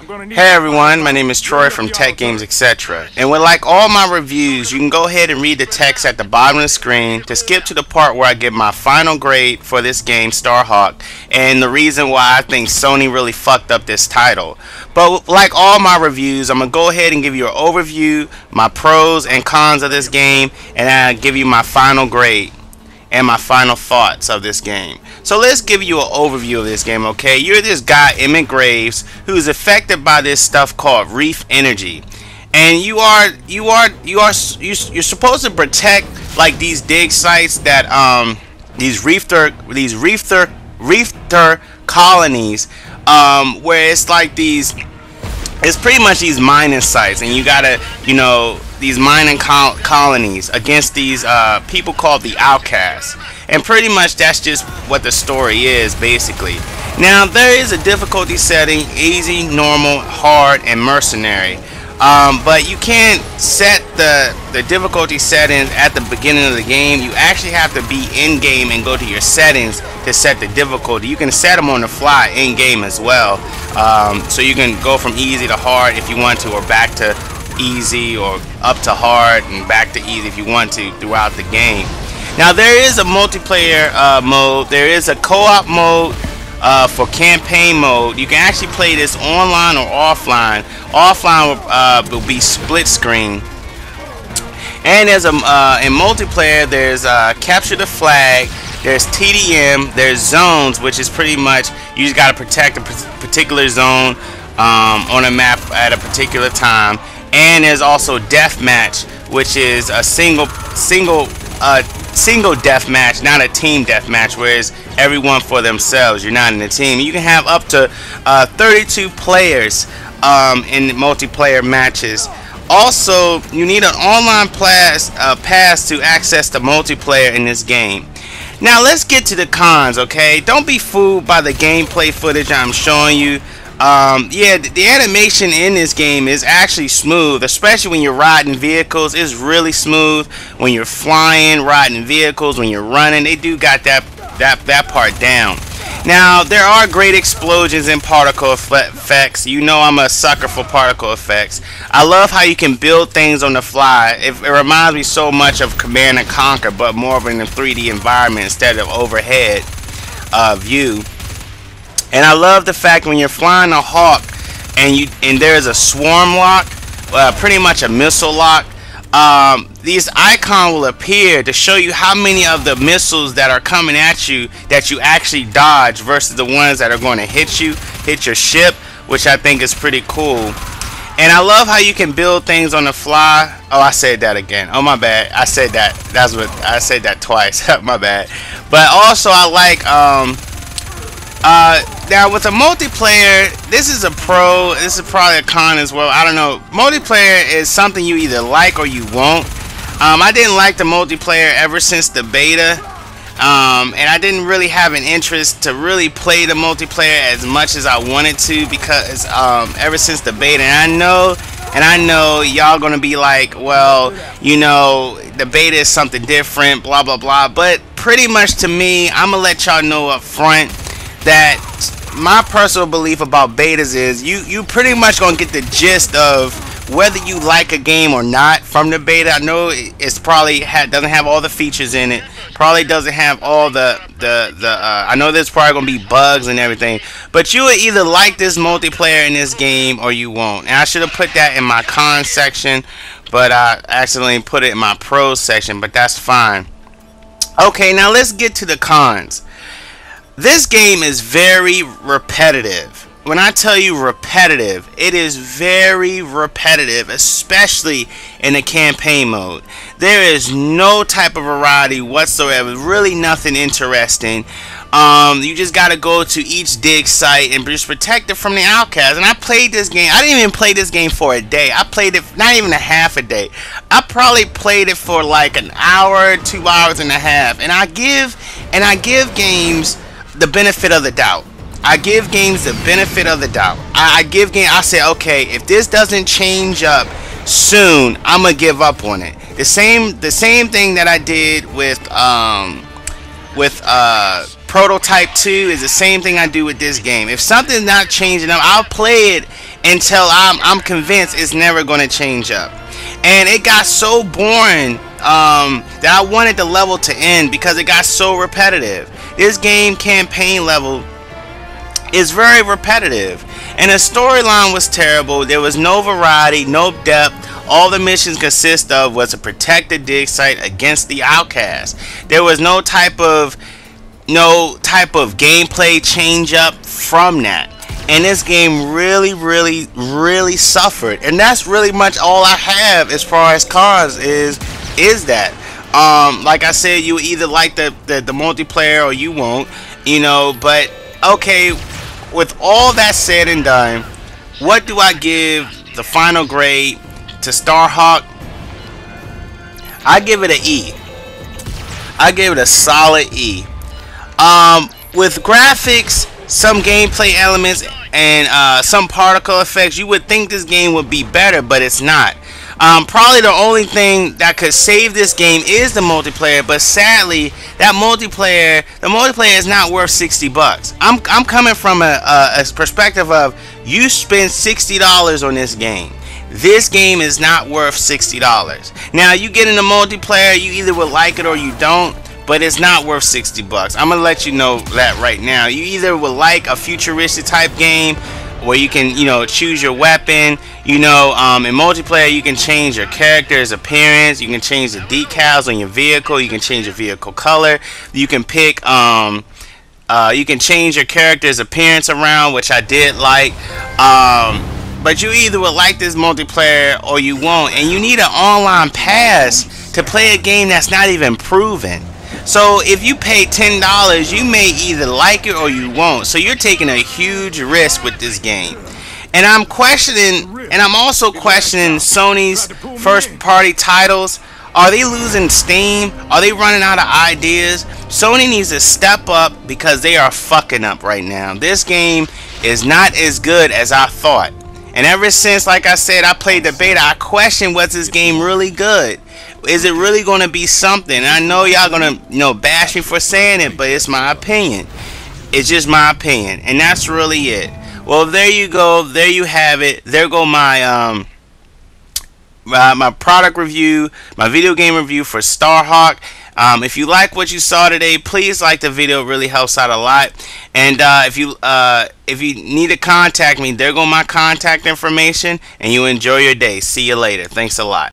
Hey everyone, my name is Troy from Tech Games Etc. And with like all my reviews, you can go ahead and read the text at the bottom of the screen to skip to the part where I give my final grade for this game, StarHawk, and the reason why I think Sony really fucked up this title. But like all my reviews, I'm going to go ahead and give you an overview, my pros and cons of this game, and I'll give you my final grade and my final thoughts of this game. So let's give you an overview of this game, okay? You're this guy, Emmett Graves, who's affected by this stuff called reef energy. And you're supposed to protect like these dig sites that these reefter colonies where it's like it's pretty much these mining sites, and you gotta, these mining colonies against these people called the outcasts. And pretty much that's just what the story is, basically. Now, there is a difficulty setting: easy, normal, hard, and mercenary. But you can't set the difficulty settings at the beginning of the game. You actually have to be in game and go to your settings to set the difficulty. You can set them on the fly in game as well, so you can go from easy to hard if you want to, or back to easy, or up to hard and back to easy if you want to throughout the game. Now, there is a multiplayer mode. There is a co-op mode for campaign mode. You can actually play this online or offline. Offline will be split screen. And there's in multiplayer, there's capture the flag, there's TDM, there's zones, which is pretty much you just got to protect a particular zone on a map at a particular time. And there's also deathmatch, which is a single death match, not a team death match, whereas everyone for themselves. You're not in a team. You can have up to 32 players in multiplayer matches. Also, you need an online pass to access the multiplayer in this game. Now, let's get to the cons, okay? Don't be fooled by the gameplay footage I'm showing you. Yeah, the animation in this game is actually smooth, especially when you're riding vehicles. It's really smooth when you're flying, riding vehicles, when you're running. They do got that part down. Now, there are great explosions and particle effects. You know I'm a sucker for particle effects. I love how you can build things on the fly. It reminds me so much of Command & Conquer, but more of in a 3D environment instead of overhead view. And I love the fact when you're flying a Hawk and there's a swarm lock, pretty much a missile lock, these icons will appear to show you how many of the missiles that are coming at you that you actually dodge versus the ones that are going to hit your ship, which I think is pretty cool. And I love how you can build things on the fly. Oh, I said that again. Oh, my bad. I said that. I said that twice. My bad. But also I like now with a multiplayer, this is a pro, this is probably a con as well, I don't know. Multiplayer is something you either like or you won't. I didn't like the multiplayer ever since the beta, and I didn't really have an interest to really play the multiplayer as much as I wanted to, because ever since the beta, and I know y'all gonna be like, well, the beta is something different, blah blah blah, but pretty much to me, I'm gonna let y'all know up front that my personal belief about betas is you pretty much gonna get the gist of whether you like a game or not from the beta. I know it's probably doesn't have all the features in it, probably doesn't have all I know there's probably gonna be bugs and everything, but you will either like this multiplayer in this game or you won't. And I should have put that in my cons section, but I accidentally put it in my pros section, but that's fine. Okay, now let's get to the cons. This game is very repetitive. When I tell you repetitive, it is very repetitive, especially in the campaign mode. There is no type of variety whatsoever, really nothing interesting. You just gotta go to each dig site and just protect it from the outcasts. And I played this game, I didn't even play this game for a day. I played it not even a half a day. I probably played it for like an hour, 2 hours and a half. And I give games the benefit of the doubt. I give games the benefit of the doubt. I say, okay, if this doesn't change up soon, I'm gonna give up on it. The same thing that I did with Prototype 2 is the same thing I do with this game. If something's not changing up, I'll play it until I'm convinced it's never going to change up. And it got so boring that I wanted the level to end because it got so repetitive. This game campaign level is very repetitive, and the storyline was terrible. There was no variety, no depth. All the missions consist of was to protect the dig site against the outcast. There was no type of gameplay change up from that. And this game really suffered. And that's really much all I have as far as cons is that. Like I said, you either like the multiplayer or you won't, but okay, with all that said and done, what do I give the final grade to StarHawk? I give it an E. I give it a solid E. With graphics, some gameplay elements, and some particle effects, you would think this game would be better, but it's not. Probably the only thing that could save this game is the multiplayer, but sadly, the multiplayer is not worth $60. I'm coming from a perspective of you spend $60 on this game. This game is not worth $60. Now, you get in the multiplayer, you either will like it or you don't, but it's not worth $60. I'm gonna let you know that right now. You either would like a futuristic type game where you can, choose your weapon. In multiplayer, you can change your character's appearance. You can change the decals on your vehicle. You can change your vehicle color. You can pick, you can change your character's appearance around, which I did like. But you either will like this multiplayer or you won't. And you need an online pass to play a game that's not even proven. So if you pay $10, you may either like it or you won't. So you're taking a huge risk with this game. And I'm also questioning Sony's first party titles. Are they losing steam? Are they running out of ideas? Sony needs to step up because they are fucking up right now. This game is not as good as I thought. And ever since, like I said, I played the beta, I questioned, was this game really good? Is it really going to be something? And I know y'all going to, bash me for saying it, but it's my opinion. It's just my opinion. And that's really it. Well, there you go. There you have it. There go my my product review, my video game review for StarHawk. If you like what you saw today, please like the video. It really helps out a lot. And if you need to contact me, there go my contact information. And you enjoy your day. See you later. Thanks a lot.